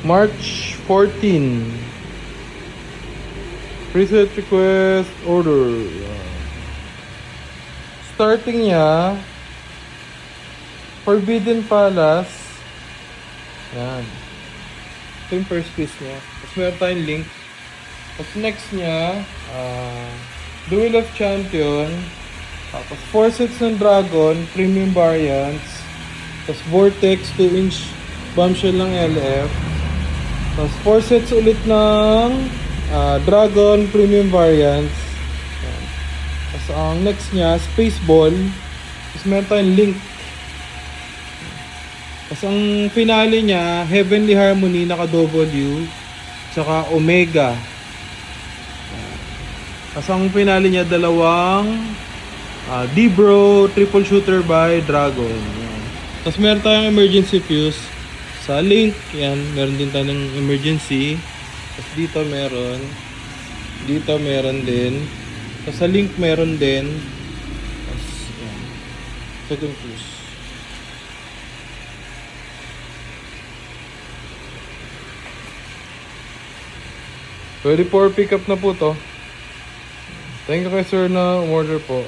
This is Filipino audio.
March 14. Preset request order. Starting niya, Forbidden Palace. Yan. Ito yung first piece niya. Tapos meron tayong link. Tapos next niya, Duel of Champion. Tapos 4 sets ng Dragon, premium variants. Tapos Vortex, 2-inch bombshell ng LF. Tapos 4 sets ulit ng Dragon, premium variants. Yan. Tapos ang next niya, Space Ball. Tapos meron tayong Link. Tapos ang finale niya, Heavenly Harmony, naka-W. Tsaka Omega. Tapos ang finale niya, dalawang D-Bro triple shooter by Dragon. Yan. Tapos meron tayong emergency fuse sa Link. Yan, meron din tayong emergency. Tapos dito meron. Dito meron din. Tapos sa Link meron din. Tapos yan. Second fuse. Pwede for pick up na po to. Thank you kay sir na order po.